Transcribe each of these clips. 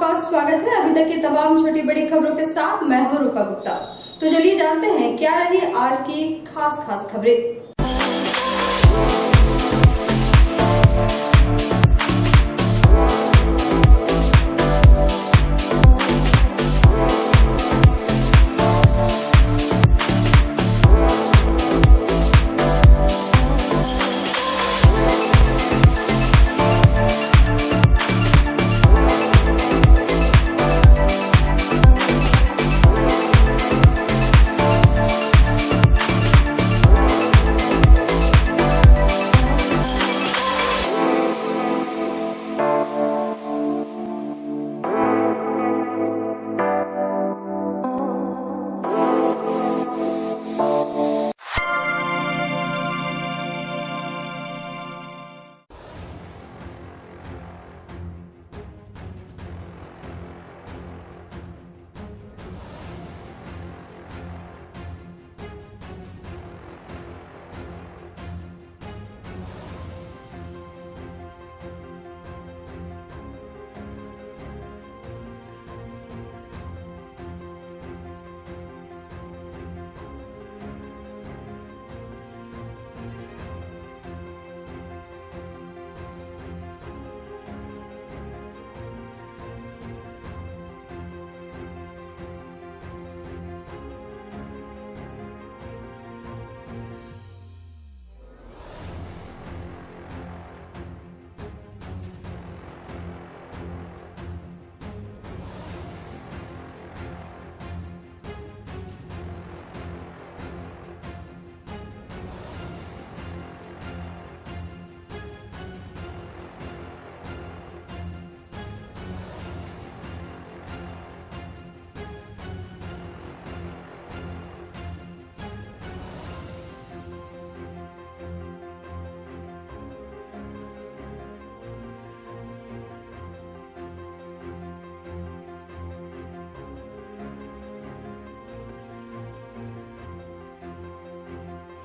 आपका स्वागत है। अभी तक की तमाम छोटी बड़ी खबरों के साथ मैं हूं रूपा गुप्ता। तो चलिए जानते हैं क्या रही आज की खास खबरें।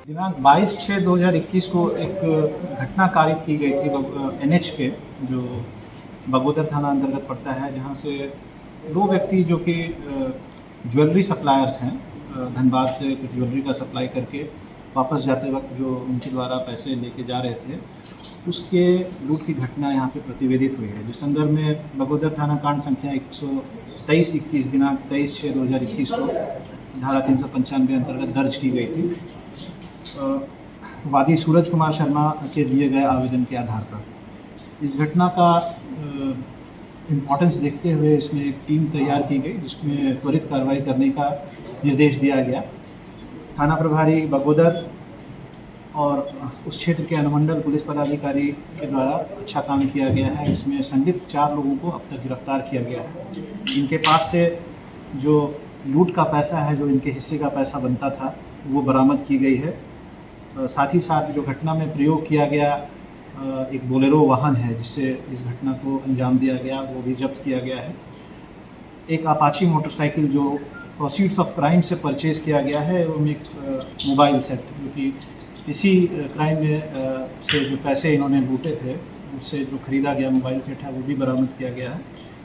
दिनांक 22/6/2021 को एक घटना कारित की गई थी NH पे, जो बगोदर थाना अंतर्गत पड़ता है, जहां से दो व्यक्ति जो कि ज्वेलरी सप्लायर्स हैं, धनबाद से कुछ ज्वेलरी का सप्लाई करके वापस जाते वक्त जो उनके द्वारा पैसे लेके जा रहे थे, उसके लूट की घटना यहाँ पे प्रतिवेदित हुई है। जिस संदर्भ में बगोदर थाना कांड संख्या 123/21 दिनांक 23/6/2021 को धारा 395 अंतर्गत दर्ज की गई थी, वादी सूरज कुमार शर्मा के दिए गए आवेदन के आधार पर। इस घटना का इम्पोर्टेंस देखते हुए इसमें एक टीम तैयार की गई, जिसमें त्वरित कार्रवाई करने का निर्देश दिया गया। थाना प्रभारी बगोदर और उस क्षेत्र के अनुमंडल पुलिस पदाधिकारी के द्वारा अच्छा काम किया गया है। इसमें संदिग्ध 4 लोगों को अब तक गिरफ्तार किया गया है। इनके पास से जो लूट का पैसा है, जो इनके हिस्से का पैसा बनता था, वो बरामद की गई है। साथ ही साथ जो घटना में प्रयोग किया गया एक बोलेरो वाहन है, जिससे इस घटना को अंजाम दिया गया, वो भी जब्त किया गया है। एक अपाची मोटरसाइकिल जो प्रोसीड्स ऑफ क्राइम से परचेज किया गया है, एवं एक मोबाइल सेट, जो कि इसी क्राइम में से जो पैसे इन्होंने लूटे थे, उससे जो खरीदा गया मोबाइल सेट है, वो भी बरामद किया गया है।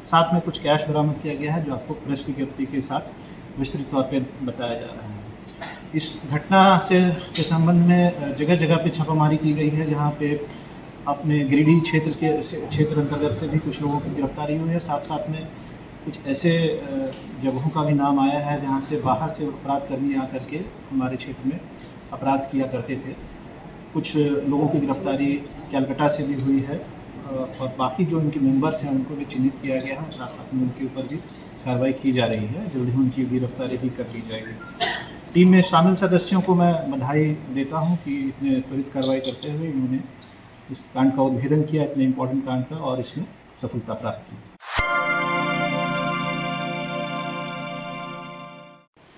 साथ में कुछ कैश बरामद किया गया है, जो आपको प्रेस विज्ञप्ति के साथ विस्तृत तौर पर बताया जा रहा है। इस घटना के संबंध में जगह जगह पे छापामारी की गई है, जहाँ पे अपने गिरिडीह क्षेत्र अंतर्गत से भी कुछ लोगों की गिरफ्तारी हुई है। साथ साथ में कुछ ऐसे जगहों का भी नाम आया है, जहाँ से बाहर से अपराधकर्मी आकर के हमारे क्षेत्र में अपराध किया करते थे। कुछ लोगों की गिरफ्तारी कैलकाटा से भी हुई है, और बाकी जो इनके मेंबर्स हैं उनको भी चिन्हित किया गया है। साथ साथ में उनके ऊपर भी कार्रवाई की जा रही है। जल्द ही उनकी गिरफ्तारी भी कर ली जाएगी। टीम में शामिल सदस्यों को मैं बधाई देता हूं कि इतने त्वरित कार्रवाई करते हुए इन्होंने इस कांड का उद्भेदन किया, इतने इम्पोर्टेंट कांड का, और इसमें सफलता प्राप्त की।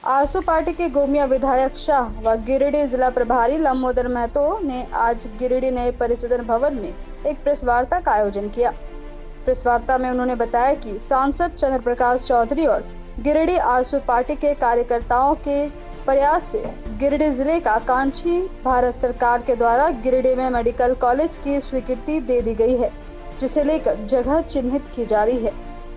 आजसू पार्टी के गोमिया विधायक शाह व गिरिडीह जिला प्रभारी लंबोदर महतो ने आज गिरिडीह नए परिसदन भवन में एक प्रेस वार्ता का आयोजन किया। प्रेस वार्ता में उन्होंने बताया कि सांसद चंद्र प्रकाश चौधरी और गिरिडीह आजसू पार्टी के कार्यकर्ताओं के प्रयास से गिरिडीह जिले का कांची भारत सरकार के द्वारा गिरिडीह में मेडिकल कॉलेज की स्वीकृति दे दी गई है, जिसे लेकर जगह चिन्हित की जा रही है।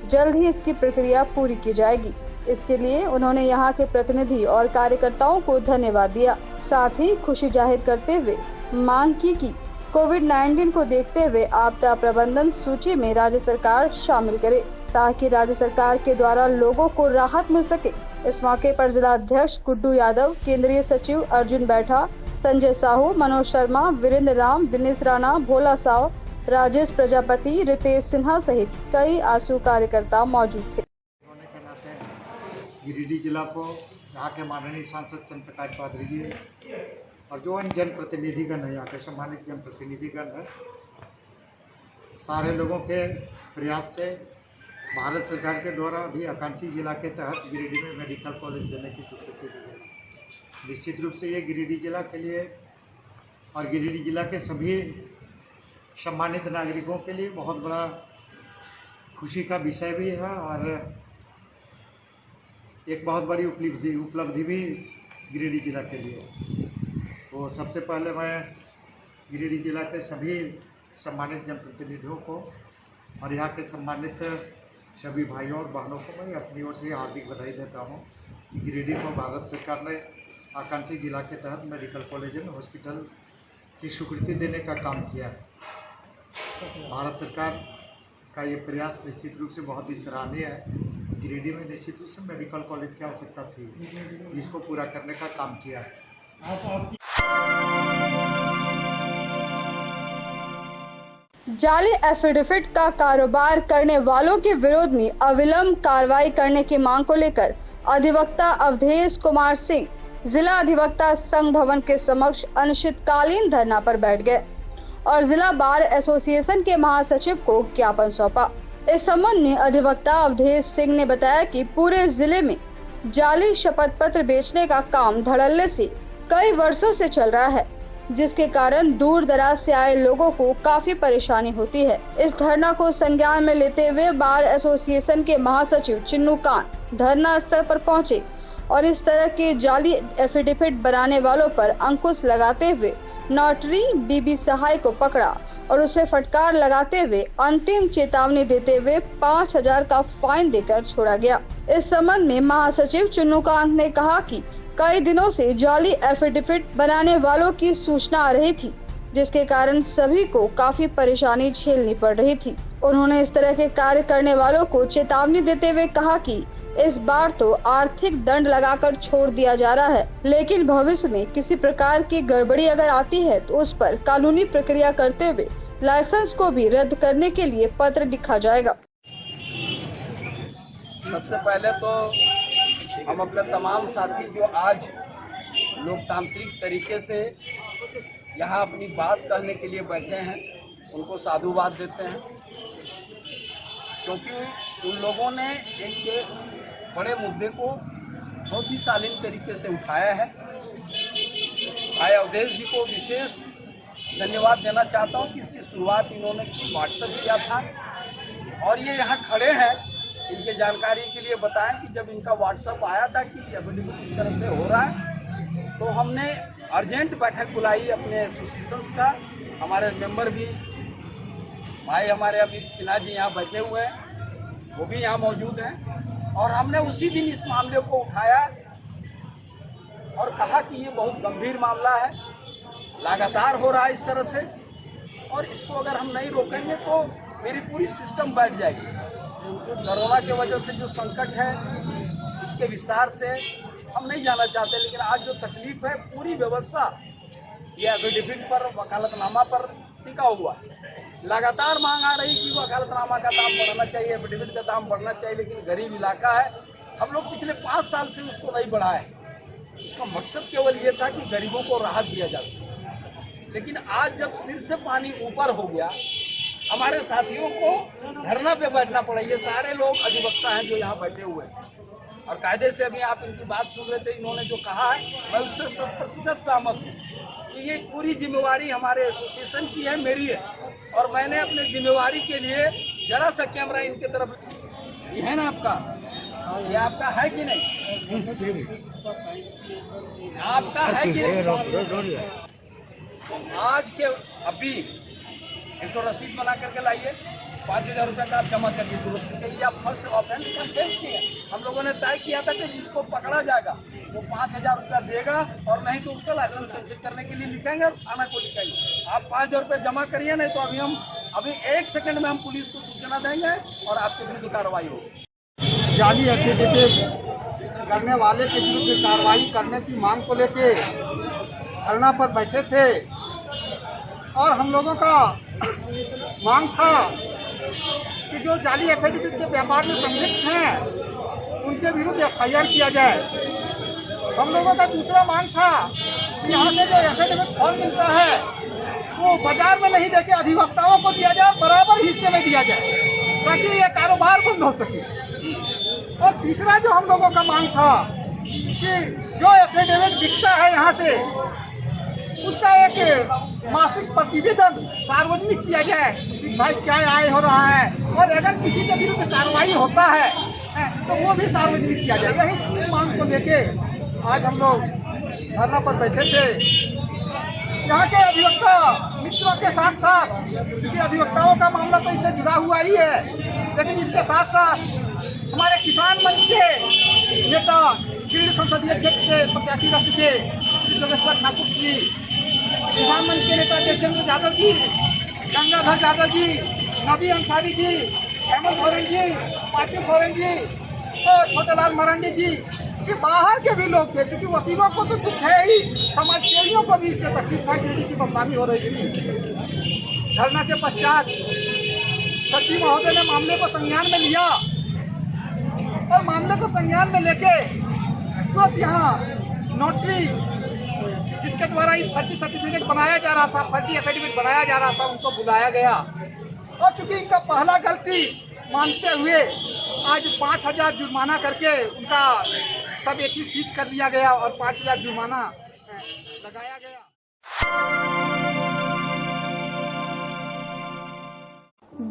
जल्द ही इसकी प्रक्रिया पूरी की जाएगी। इसके लिए उन्होंने यहाँ के प्रतिनिधि और कार्यकर्ताओं को धन्यवाद दिया। साथ ही खुशी जाहिर करते हुए मांग की कि कोविड-19 को देखते हुए आपदा प्रबंधन सूची में राज्य सरकार शामिल करे, ताकि राज्य सरकार के द्वारा लोगों को राहत मिल सके। इस मौके पर जिला अध्यक्ष गुड्डू यादव, केंद्रीय सचिव अर्जुन बैठा, संजय साहू, मनोज शर्मा, वीरेंद्र राम, दिनेश राणा, भोला साव, राजेश प्रजापति, रितेश सिन्हा सहित कई आसू कार्यकर्ता मौजूद थे। गिरिडीह जिला को यहाँ के माननीय सांसद चंद्र प्रकाश चौधरी जी और जो अन्य जनप्रतिनिधिगण है, यहाँ के सम्मानित जनप्रतिनिधिगण है, सारे लोगों के प्रयास से भारत सरकार के द्वारा भी आकांक्षी जिला के तहत गिरिडीह में मेडिकल कॉलेज देने की स्वीकृति दी गई। निश्चित रूप से ये गिरिडीह जिला के लिए और गिरिडीह जिला के सभी सम्मानित नागरिकों के लिए बहुत बड़ा खुशी का विषय भी है और एक बहुत बड़ी उपलब्धि भी इस गिरिडीह जिला के लिए। तो सबसे पहले मैं गिरिडीह जिला के सभी सम्मानित जनप्रतिनिधियों को और यहाँ के सम्मानित सभी भाइयों और बहनों को मैं अपनी ओर से हार्दिक बधाई देता हूँ कि गिरिडीह को भारत सरकार ने आकांक्षी जिला के तहत मेडिकल कॉलेज एंड हॉस्पिटल की स्वीकृति देने का काम किया है। भारत सरकार का ये प्रयास निश्चित रूप से बहुत ही सराहनीय है। गिरिडीह में निश्चित रूप से मेडिकल कॉलेज की आवश्यकता थी, जिसको पूरा करने का काम किया है। जाली एफिडेविट का कारोबार करने वालों के विरोध में अविलंब कार्रवाई करने की मांग को लेकर अधिवक्ता अवधेश कुमार सिंह जिला अधिवक्ता संघ भवन के समक्ष अनिश्चितकालीन धरना पर बैठ गए और जिला बार एसोसिएशन के महासचिव को ज्ञापन सौंपा। इस संबंध में अधिवक्ता अवधेश सिंह ने बताया कि पूरे जिले में जाली शपथ पत्र बेचने का काम धड़ल्ले से कई वर्षों से चल रहा है, जिसके कारण दूर दराज से आए लोगों को काफी परेशानी होती है। इस धरना को संज्ञान में लेते हुए बार एसोसिएशन के महासचिव चिन्नू कान धरना स्थल पर पहुंचे और इस तरह के जाली एफिडेविट बनाने वालों पर अंकुश लगाते हुए नोटरी बीबी सहाय को पकड़ा और उसे फटकार लगाते हुए अंतिम चेतावनी देते हुए 5,000 का फाइन देकर छोड़ा गया। इस संबंध में महासचिव चिन्नूकांत ने कहा कि कई दिनों से जाली एफिडेविट बनाने वालों की सूचना आ रही थी, जिसके कारण सभी को काफी परेशानी झेलनी पड़ रही थी। उन्होंने इस तरह के कार्य करने वालों को चेतावनी देते हुए कहा कि इस बार तो आर्थिक दंड लगाकर छोड़ दिया जा रहा है, लेकिन भविष्य में किसी प्रकार की गड़बड़ी अगर आती है तो उस पर कानूनी प्रक्रिया करते हुए लाइसेंस को भी रद्द करने के लिए पत्र लिखा जाएगा। सबसे पहले तो हम अपने तमाम साथी जो आज लोकतांत्रिक तरीके से यहाँ अपनी बात कहने के लिए बैठे हैं, उनको साधुवाद देते हैं, क्योंकि उन लोगों ने एक बड़े मुद्दे को बहुत ही शालीन तरीके से उठाया है। भाई अवधेश जी को विशेष धन्यवाद देना चाहता हूँ कि इसकी शुरुआत इन्होंने व्हाट्सएप किया था और ये यहाँ खड़े हैं, इनके जानकारी के लिए बताएं कि जब इनका व्हाट्सएप आया था कि एफिडेविट इस तरह से हो रहा है, तो हमने अर्जेंट बैठक बुलाई अपने एसोसिएशंस का। हमारे मेंबर भी भाई हमारे अमित सिन्हा जी यहाँ बैठे हुए हैं, वो भी यहाँ मौजूद हैं और हमने उसी दिन इस मामले को उठाया और कहा कि ये बहुत गंभीर मामला है, लगातार हो रहा है इस तरह से और इसको अगर हम नहीं रोकेंगे तो मेरी पूरी सिस्टम बैठ जाएगी। कोरोना की वजह से जो संकट है उसके विस्तार से हम नहीं जाना चाहते, लेकिन आज जो तकलीफ है पूरी व्यवस्था ये एफिडेविट पर वकालतनामा पर टिका हुआ। लगातार मांग आ रही कि वकालतनामा का दाम बढ़ाना चाहिए, एफिडेविट का दाम बढ़ना चाहिए, लेकिन गरीब इलाका है, हम लोग पिछले 5 साल से उसको नहीं बढ़ाए। उसका मकसद केवल ये था कि गरीबों को राहत दिया जा सके, लेकिन आज जब सिर से पानी ऊपर हो गया, हमारे साथियों को धरना पे बैठना पड़ा। ये सारे लोग अधिवक्ता हैं जो यहाँ बैठे हुए हैं और कायदे से अभी आप इनकी बात सुन रहे थे, इन्होंने जो कहा है मैं उससे 100% सहमत हूँ कि ये पूरी जिम्मेवारी हमारे एसोसिएशन की है, मेरी है और मैंने अपने जिम्मेवारी के लिए जरा सा कैमरा इनके तरफ, ये है ना आपका, ये आपका है कि नहीं, आपका है कि नहीं? तो आज के अभी एक तो रसीद बना करके लाइए 5,000 रुपये का आप जमा करिए तुरंत, क्योंकि ये आप फर्स्ट ऑफेंस कंप्लेंट किए। हम लोगों ने तय किया था कि जिसको पकड़ा जाएगा वो 5,000 रुपया देगा, और नहीं तो उसका लाइसेंस कैंसिल करने के लिए लिखेंगे और थाना को लिखेंगे। आप 5,000 रुपये जमा करिए, नहीं तो अभी 1 सेकंड में हम पुलिस को सूचना देंगे और आपके विरुद्ध कार्रवाई होगी। जाली एफिडेविट करने वाले के विरुद्ध कार्रवाई करने की मांग को लेके धरना पर बैठे थे, और हम लोगों का मांग था कि जो जाली एफिडेविट के व्यापार में संलिप्त हैं उनके विरुद्ध FIR किया जाए। हम लोगों का दूसरा मांग था कि यहाँ से जो एफिडेविट फॉर्म मिलता है वो बाजार में नहीं देके अधिवक्ताओं को दिया जाए, बराबर हिस्से में दिया जाए, ताकि ये कारोबार बंद हो सके। और तीसरा जो हम लोगों का मांग था कि जो एफिडेविट बिकता है यहाँ से उसका एक मासिक प्रतिवेदन सार्वजनिक किया जाए कि भाई क्या आय हो रहा है, और अगर किसी के विरुद्ध कार्रवाई होता है तो वो भी सार्वजनिक किया जाए। यही तीन मांग को लेके आज हम लोग धरना पर बैठे थे। यहाँ के अधिवक्ता मित्रों के साथ साथ, क्योंकि अधिवक्ताओं का मामला तो इससे जुड़ा हुआ ही है, लेकिन इसके साथ साथ हमारे किसान मंच के नेता, गिरिडीह संसदीय क्षेत्र के प्रत्याशी रह चुके योगेश्वर ठाकुर जी, किसान मंच के नेता देवेंद्र यादव जी, गंगाधर यादव जी, नबी अंसारी जी, हेमंत सोरेन जी, पाटिल सोरेन जी और छोटेलाल मरांडी जी, कि बाहर के भी लोग थे, क्योंकि वकीलों को तो दुख है ही, समाजसेवियों को भी इससे तकलीफ है, गिरिडीह की बदनामी हो रही थी। धरना के पश्चात सचिव महोदय ने मामले को संज्ञान में लिया, और मामले को संज्ञान में लेके तुरंत यहाँ नोटरी जिसके द्वारा ये फर्जी सर्टिफिकेट बनाया जा रहा था, फर्जी एफिडेविट बनाया जा रहा था, उनको बुलाया गया। और चूंकि इनका पहला गलती मानते हुए आज 5,000 जुर्माना करके उनका सब एक ही सीज कर लिया गया और 5,000 जुर्माना लगाया गया।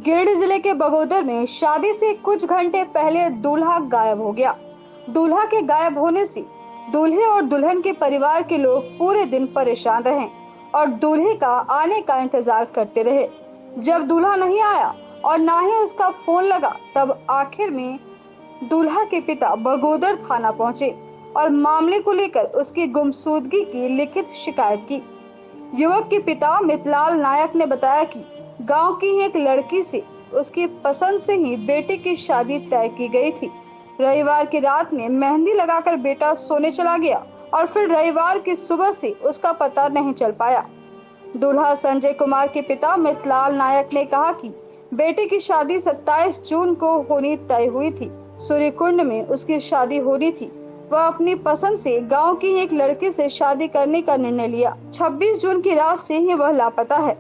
गिरिडीह जिले के बगोदर में शादी से कुछ घंटे पहले दूल्हा गायब हो गया। दूल्हा के गायब होने से दूल्हे और दुल्हन के परिवार के लोग पूरे दिन परेशान रहे और दूल्हे का आने का इंतजार करते रहे। जब दूल्हा नहीं आया और ना ही उसका फोन लगा, तब आखिर में दूल्हा के पिता बगोदर थाना पहुंचे और मामले को लेकर उसकी गुमशुदगी की लिखित शिकायत की। युवक के पिता मितलाल नायक ने बताया कि गांव की एक लड़की से उसकी पसंद से ही बेटे की शादी तय की गई थी। रविवार की रात में मेहंदी लगाकर बेटा सोने चला गया और फिर रविवार की सुबह से उसका पता नहीं चल पाया। दूल्हा संजय कुमार के पिता मितलाल नायक ने कहा कि बेटे की शादी 27 जून को होनी तय हुई थी। सूर्यकुंड में उसकी शादी होनी थी। वह अपनी पसंद से गांव की एक लड़की से शादी करने का निर्णय लिया। 26 जून की रात से ही वह लापता है।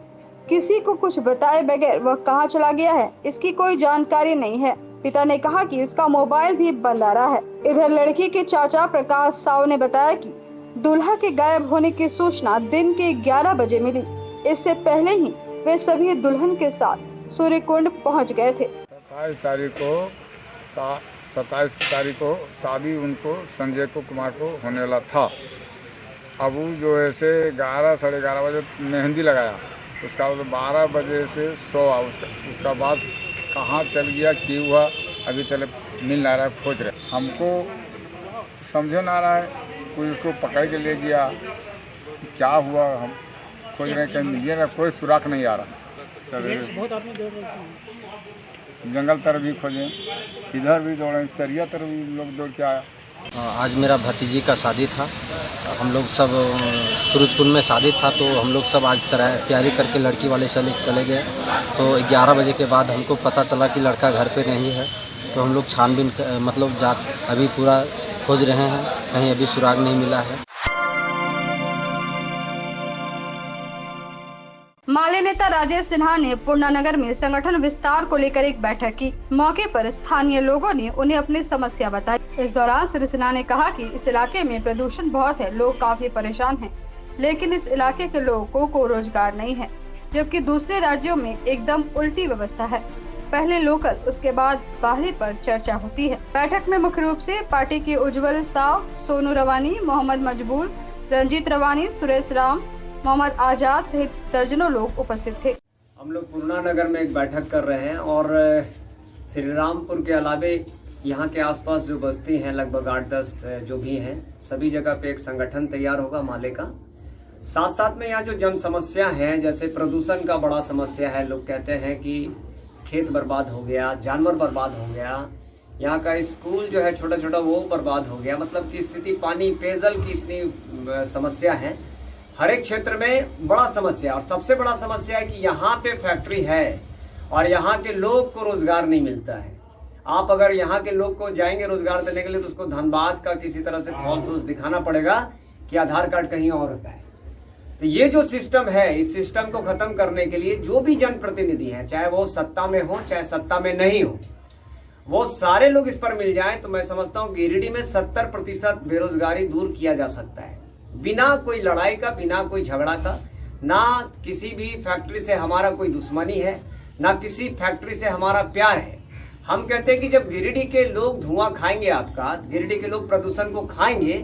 किसी को कुछ बताए बगैर वह कहां चला गया है, इसकी कोई जानकारी नहीं है। पिता ने कहा कि इसका मोबाइल भी बंद आ रहा है। इधर लड़की के चाचा प्रकाश साव ने बताया कि दूल्हा के गायब होने की सूचना दिन के 11 बजे मिली। इससे पहले ही वे सभी दुल्हन के साथ सूर्यकुंड पहुंच गए थे। 27 तारीख को शादी उनको संजय कुमार को होने वाला था। अब वो जो है से 11 साढ़े 11 बजे मेहंदी लगाया, उसका 12 बजे से सोया। उसका बाद कहाँ चल गया, क्यों हुआ, अभी तक मिल ना रहा है, खोज रहे। हमको समझ ना रहा है, कोई उसको पकड़ के ले गया, क्या हुआ, हम खोज रहे हैं, कहीं मिलिए ना, कोई सुराख नहीं आ रहा। जंगल तरफ भी खोजे, इधर भी दौड़े, सरिया तरफ भी लोग दौड़ के आया। आज मेरा भतीजी का शादी था। हम लोग सब सूरजकुंड में शादी था, तो हम लोग सब आज तैयारी करके लड़की वाले चले गए। तो 11 बजे के बाद हमको पता चला कि लड़का घर पे नहीं है। तो हम लोग छानबीन अभी पूरा खोज रहे हैं, कहीं अभी सुराग नहीं मिला है। माले नेता राजेश सिन्हा ने पूर्णानगर में संगठन विस्तार को लेकर एक बैठक की। मौके पर स्थानीय लोगों ने उन्हें अपनी समस्या बताई। इस दौरान श्री सिन्हा ने कहा कि इस इलाके में प्रदूषण बहुत है, लोग काफी परेशान हैं, लेकिन इस इलाके के लोगों को रोजगार नहीं है, जबकि दूसरे राज्यों में एकदम उल्टी व्यवस्था है। पहले लोकल, उसके बाद बाहरी पर चर्चा होती है। बैठक में मुख्य रूप से पार्टी के उज्जवल साव, सोनू रवानी, मोहम्मद मजबूर, रंजीत रवानी, सुरेश राम, मोहम्मद आजाद सहित दर्जनों लोग उपस्थित थे। हम लोग पूर्णा नगर में एक बैठक कर रहे हैं और श्री रामपुर के अलावे यहाँ के आसपास जो बस्ती हैं लगभग 8-10 जो भी हैं, सभी जगह पे एक संगठन तैयार होगा माले का। साथ साथ में यहाँ जो जन समस्या हैं, जैसे प्रदूषण का बड़ा समस्या है, लोग कहते हैं कि खेत बर्बाद हो गया, जानवर बर्बाद हो गया, यहाँ का स्कूल जो है छोटा छोटा वो बर्बाद हो गया, मतलब कि स्थिति पानी पेयजल की इतनी समस्या है हर एक क्षेत्र में, बड़ा समस्या। और सबसे बड़ा समस्या है कि यहाँ पे फैक्ट्री है और यहाँ के लोग को रोजगार नहीं मिलता है। आप अगर यहाँ के लोग को जाएंगे रोजगार देने के लिए तो उसको धनबाद का किसी तरह से फॉल्स सोर्स दिखाना पड़ेगा कि आधार कार्ड कहीं और होता है। तो ये जो सिस्टम है, इस सिस्टम को खत्म करने के लिए जो भी जनप्रतिनिधि हैं, चाहे वो सत्ता में हो चाहे सत्ता में नहीं हो, वो सारे लोग इस पर मिल जाएं तो मैं समझता हूँ गिरिडीह में 70% बेरोजगारी दूर किया जा सकता है, बिना कोई लड़ाई का, बिना कोई झगड़ा का। ना किसी भी फैक्ट्री से हमारा कोई दुश्मनी है, ना किसी फैक्ट्री से हमारा प्यार है। हम कहते हैं कि जब गिरिडीह के लोग धुआं खाएंगे, आपका गिरिडीह के लोग प्रदूषण को खाएंगे,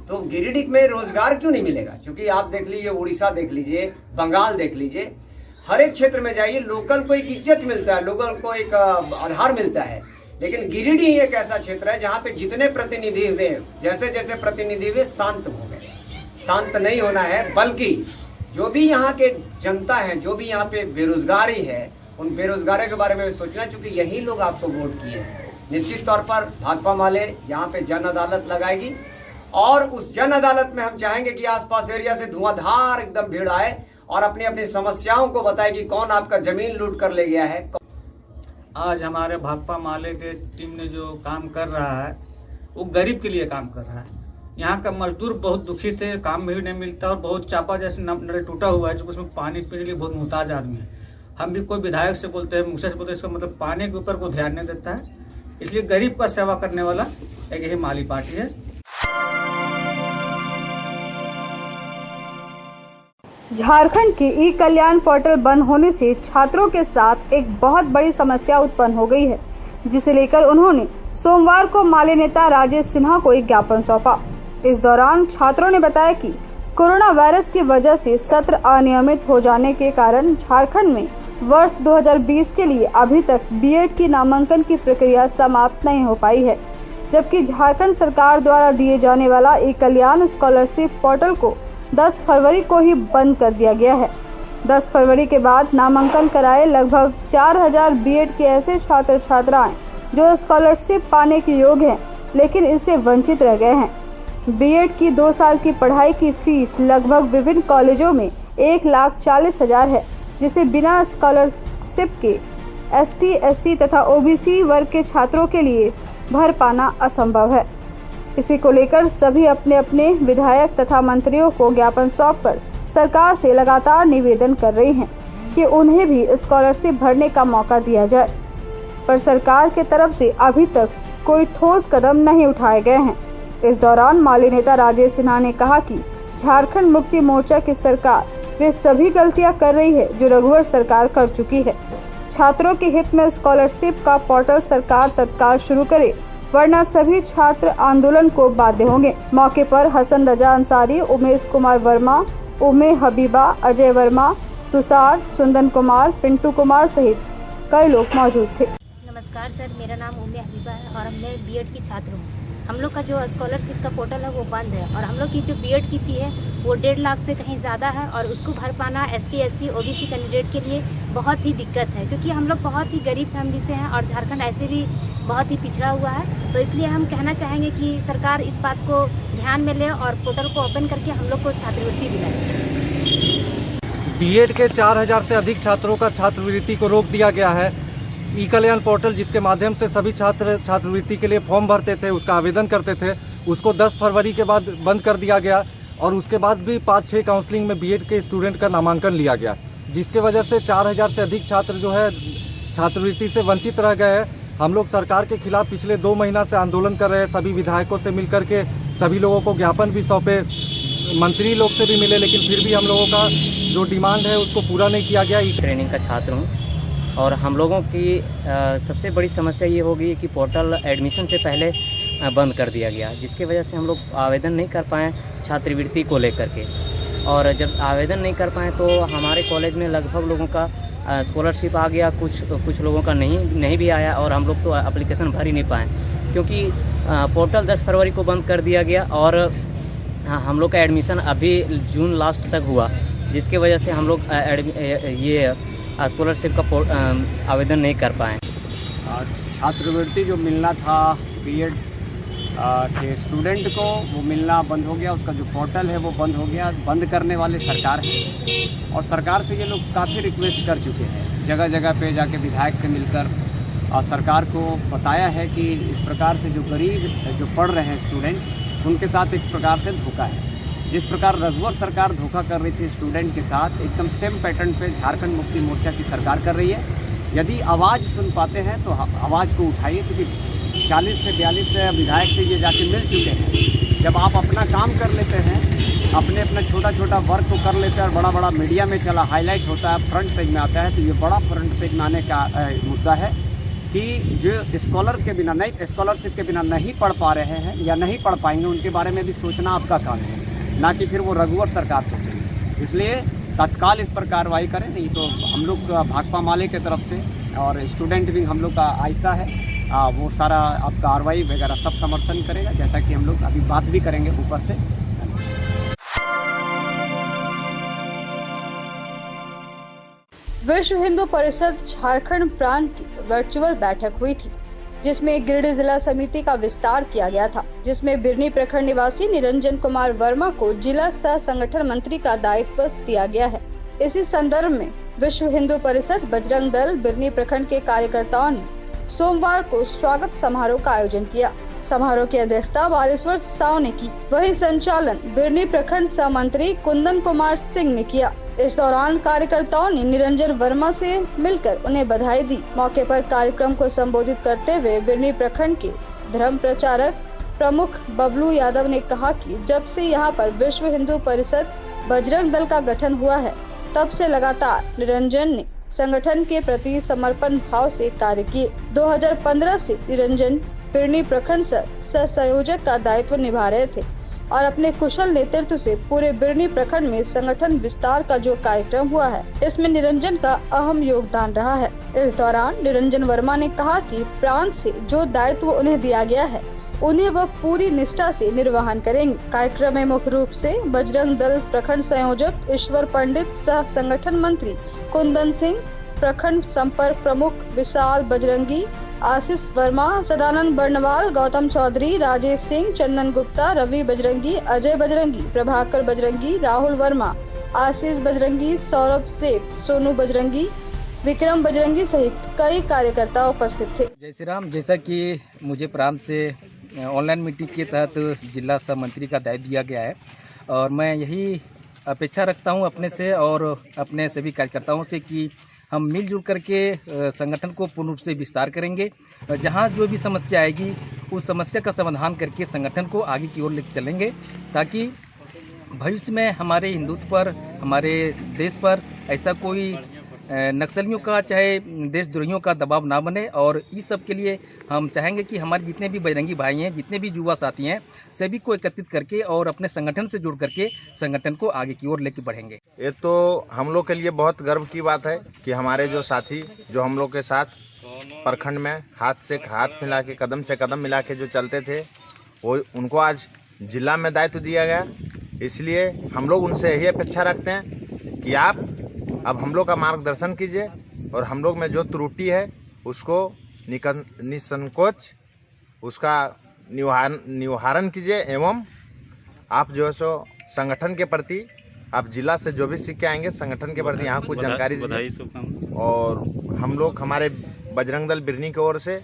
तो गिरिडीह में रोजगार क्यों नहीं मिलेगा? क्योंकि आप देख लीजिए, उड़ीसा देख लीजिए, बंगाल देख लीजिए, हर एक क्षेत्र में जाइए, लोकल को एक इज्जत मिलता है, लोकल को एक आधार मिलता है। लेकिन गिरिडीह एक ऐसा क्षेत्र है जहाँ पे जितने प्रतिनिधि हुए, जैसे जैसे प्रतिनिधि हुए, शांत हो गए। शांत नहीं होना है, बल्कि जो भी यहाँ के जनता है, जो भी यहाँ पे बेरोजगारी है, उन बेरोजगारों के बारे में सोचना, क्योंकि यही लोग आपको वोट किए हैं। निश्चित तौर पर भाकपा माले यहाँ पे जन अदालत लगाएगी और उस जन अदालत में हम चाहेंगे कि आसपास एरिया से धुआंधार एकदम भीड़ आए और अपनी अपनी समस्याओं को बताए कि कौन आपका जमीन लूट कर ले गया है। आज हमारे भाकपा माले के टीम ने जो काम कर रहा है वो गरीब के लिए काम कर रहा है। यहाँ का मजदूर बहुत दुखी थे, काम भी नहीं मिलता और बहुत चापा जैसे नल टूटा हुआ है, जो उसमें पानी पीने के लिए बहुत मुहताज आदमी है। हम भी कोई विधायक से बोलते हैं, मुखिया से बोलते हैं, इसका मतलब पानी के ऊपर को ध्यान नहीं देता है। इसलिए गरीब का सेवा करने वाला एक यही माली पार्टी है। झारखंड के ई कल्याण पोर्टल बंद होने से छात्रों के साथ एक बहुत बड़ी समस्या उत्पन्न हो गई है, जिसे लेकर उन्होंने सोमवार को माले नेता राजेश सिन्हा को एक ज्ञापन सौंपा। इस दौरान छात्रों ने बताया कि कोरोना वायरस की वजह से सत्र अनियमित हो जाने के कारण झारखंड में वर्ष 2020 के लिए अभी तक बीएड की नामांकन की प्रक्रिया समाप्त नहीं हो पाई है, जबकि झारखंड सरकार द्वारा दिए जाने वाला ई कल्याण स्कॉलरशिप पोर्टल को 10 फरवरी को ही बंद कर दिया गया है। 10 फरवरी के बाद नामांकन कराए लगभग 4000 बीएड के ऐसे छात्र छात्राएं जो स्कॉलरशिप पाने के योग्य हैं, लेकिन इससे वंचित रह गए हैं। बीएड की 2 साल की पढ़ाई की फीस लगभग विभिन्न कॉलेजों में 1,40,000 है, जिसे बिना स्कॉलरशिप के एसटी, एससी तथा ओबीसी वर्ग के छात्रों के लिए भर पाना असंभव है। इसी को लेकर सभी अपने अपने विधायक तथा मंत्रियों को ज्ञापन सौंपकर सरकार से लगातार निवेदन कर रही हैं कि उन्हें भी स्कॉलरशिप भरने का मौका दिया जाए, पर सरकार के तरफ से अभी तक कोई ठोस कदम नहीं उठाए गए हैं। इस दौरान माले नेता राजेश सिन्हा ने कहा कि झारखंड मुक्ति मोर्चा की सरकार वे सभी गलतियां कर रही है जो रघुवर सरकार कर चुकी है। छात्रों के हित में स्कॉलरशिप का पोर्टल सरकार तत्काल शुरू करे, वरना सभी छात्र आंदोलन को बाध्य होंगे। मौके पर हसन रजा अंसारी, उमेश कुमार वर्मा, उमे हबीबा, अजय वर्मा, तुषार, सुंदन कुमार, पिंटू कुमार सहित कई लोग मौजूद थे। नमस्कार सर, मेरा नाम उमे हबीबा है और मैं बीएड की छात्र हूँ। हम लोग का जो स्कॉलरशिप का पोर्टल है वो बंद है और हम लोग की जो बीएड की फ़ी है वो 1.5 लाख से कहीं ज़्यादा है और उसको भर पाना एसटी, एससी, ओबीसी कैंडिडेट के लिए बहुत ही दिक्कत है, क्योंकि हम लोग बहुत ही गरीब फैमिली से हैं और झारखंड ऐसे भी बहुत ही पिछड़ा हुआ है। तो इसलिए हम कहना चाहेंगे कि सरकार इस बात को ध्यान में ले और पोर्टल को ओपन करके हम लोग को छात्रवृत्ति दिलाए। बीएड के 4000 से अधिक छात्रों का छात्रवृत्ति को रोक दिया गया है। ई कल्याण पोर्टल जिसके माध्यम से सभी छात्र छात्रवृत्ति के लिए फॉर्म भरते थे, उसका आवेदन करते थे, उसको 10 फरवरी के बाद बंद कर दिया गया और उसके बाद भी 5-6 काउंसलिंग में बीएड के स्टूडेंट का नामांकन लिया गया, जिसके वजह से 4000 से अधिक छात्र जो है छात्रवृत्ति से वंचित रह गए हैं। हम लोग सरकार के खिलाफ पिछले 2 महीना से आंदोलन कर रहे हैं, सभी विधायकों से मिलकर के सभी लोगों को ज्ञापन भी सौंपे, मंत्री लोग से भी मिले, लेकिन फिर भी हम लोगों का जो डिमांड है उसको पूरा नहीं किया गया। ट्रेनिंग का छात्र हूँ और हम लोगों की सबसे बड़ी समस्या ये हो गई कि पोर्टल एडमिशन से पहले बंद कर दिया गया, जिसकी वजह से हम लोग आवेदन नहीं कर पाए छात्रवृत्ति को लेकर के। और जब आवेदन नहीं कर पाए तो हमारे कॉलेज में लगभग लोगों का स्कॉलरशिप आ गया, कुछ लोगों का नहीं भी आया और हम लोग तो एप्लीकेशन भर ही नहीं पाए क्योंकि पोर्टल 10 फरवरी को बंद कर दिया गया और हम लोग का एडमिशन अभी जून लास्ट तक हुआ, जिसके वजह से हम लोग ये स्कॉलरशिप का आवेदन नहीं कर पाए। छात्रवृत्ति जो मिलना था बीएड के स्टूडेंट को वो मिलना बंद हो गया, उसका जो पोर्टल है वो बंद हो गया। बंद करने वाले सरकार है और सरकार से ये लोग काफ़ी रिक्वेस्ट कर चुके हैं, जगह जगह पे जाके विधायक से मिलकर सरकार को बताया है कि इस प्रकार से जो गरीब जो पढ़ रहे हैं स्टूडेंट उनके साथ एक प्रकार से धोखा है। जिस प्रकार रघुवर सरकार धोखा कर रही थी स्टूडेंट के साथ, एकदम सेम पैटर्न पे झारखंड मुक्ति मोर्चा की सरकार कर रही है। यदि आवाज़ सुन पाते हैं तो आवाज़ को उठाइए, क्योंकि 40 से 42 विधायक से ये जाके मिल चुके हैं। जब आप अपना काम कर लेते हैं, अपना छोटा वर्क को कर लेते हैं और बड़ा मीडिया में चला हाईलाइट होता है, फ्रंट पेज में आता है, तो ये बड़ा फ्रंट पेज में आने का मुद्दा है कि जो स्कॉलरशिप के बिना नहीं पढ़ पा रहे हैं या नहीं पढ़ पाएंगे, उनके बारे में भी सोचना आपका काम है, ना कि फिर वो रघुवर सरकार सोचेंगे। इसलिए तत्काल इस पर कार्रवाई करें, नहीं तो हम लोग भाकपा माले की तरफ से और स्टूडेंट भी हम लोग का ऐसा है वो सारा आप कार्रवाई वगैरह सब समर्थन करेगा, जैसा कि हम लोग अभी बात भी करेंगे ऊपर से। विश्व हिंदू परिषद झारखंड प्रांत की वर्चुअल बैठक हुई थी, जिसमें गिरिडीह जिला समिति का विस्तार किया गया था, जिसमें बिरनी प्रखंड निवासी निरंजन कुमार वर्मा को जिला सह संगठन मंत्री का दायित्व दिया गया है। इसी संदर्भ में विश्व हिंदू परिषद बजरंग दल बिरनी प्रखंड के कार्यकर्ताओं ने सोमवार को स्वागत समारोह का आयोजन किया। समारोह की अध्यक्षता बालेश्वर साव ने की, वही संचालन बिरनी प्रखंड सह मंत्री कुंदन कुमार सिंह ने किया। इस दौरान कार्यकर्ताओं ने निरंजन वर्मा से मिलकर उन्हें बधाई दी। मौके पर कार्यक्रम को संबोधित करते हुए बिरनी प्रखंड के धर्म प्रचारक प्रमुख बबलू यादव ने कहा कि जब से यहां पर विश्व हिंदू परिषद बजरंग दल का गठन हुआ है, तब से लगातार निरंजन ने संगठन के प्रति समर्पण भाव से कार्य किए। 2015 से निरंजन बिरनी प्रखंड सह संयोजक का दायित्व निभा रहे थे और अपने कुशल नेतृत्व से पूरे बिरनी प्रखंड में संगठन विस्तार का जो कार्यक्रम हुआ है, इसमें निरंजन का अहम योगदान रहा है। इस दौरान निरंजन वर्मा ने कहा कि प्रांत से जो दायित्व उन्हें दिया गया है, उन्हें वह पूरी निष्ठा से निर्वहन करेंगे। कार्यक्रम में मुख्य रूप से बजरंग दल प्रखंड संयोजक ईश्वर पंडित, सह संगठन मंत्री कुंदन सिंह, प्रखंड संपर्क प्रमुख विशाल बजरंगी, आशीष वर्मा, सदानंद बर्नवाल, गौतम चौधरी, राजेश सिंह, चंदन गुप्ता, रवि बजरंगी, अजय बजरंगी, प्रभाकर बजरंगी, राहुल वर्मा, आशीष बजरंगी, सौरभ सेठ, सोनू बजरंगी, विक्रम बजरंगी सहित कई कार्यकर्ता उपस्थित थे। जय श्री राम। जैसा कि मुझे प्रांत से ऑनलाइन मीटिंग के तहत जिला सह मंत्री का दायित्व दिया गया है और मैं यही अपेक्षा रखता हूं अपने से और अपने सभी कार्यकर्ताओं से कि हम मिलजुल करके संगठन को पूर्ण रूप से विस्तार करेंगे। जहां जो भी समस्या आएगी उस समस्या का समाधान करके संगठन को आगे की ओर लेकर चलेंगे, ताकि भविष्य में हमारे हिंदुत्व पर, हमारे देश पर ऐसा कोई नक्सलियों का चाहे देशद्रोहियों का दबाव ना बने। और इस सब के लिए हम चाहेंगे कि हमारे जितने भी बजरंगी भाई हैं, जितने भी युवा साथी हैं, सभी को एकत्रित करके और अपने संगठन से जुड़ करके संगठन को आगे की ओर लेके बढ़ेंगे। ये तो हम लोग के लिए बहुत गर्व की बात है कि हमारे जो साथी जो हम लोग के साथ प्रखंड में हाथ से हाथ मिला के, कदम से कदम मिला के जो चलते थे, वो उनको आज जिला में दायित्व दिया गया। इसलिए हम लोग उनसे यही अपेक्षा रखते हैं कि आप अब हम लोग का मार्गदर्शन कीजिए और हम लोग में जो त्रुटि है उसको निसंकोच उसका निवारण कीजिए, एवं आप जो है सो संगठन के प्रति आप जिला से जो भी सीख के आएंगे संगठन के प्रति यहाँ कुछ जानकारी दीजिए। और हम लोग हमारे बजरंग दल बिरनी की ओर से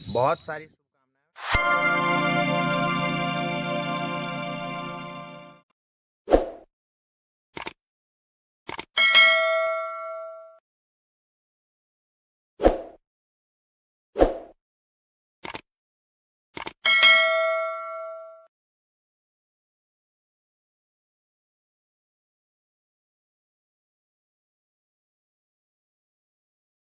बहुत सारी शुभकामनाएं।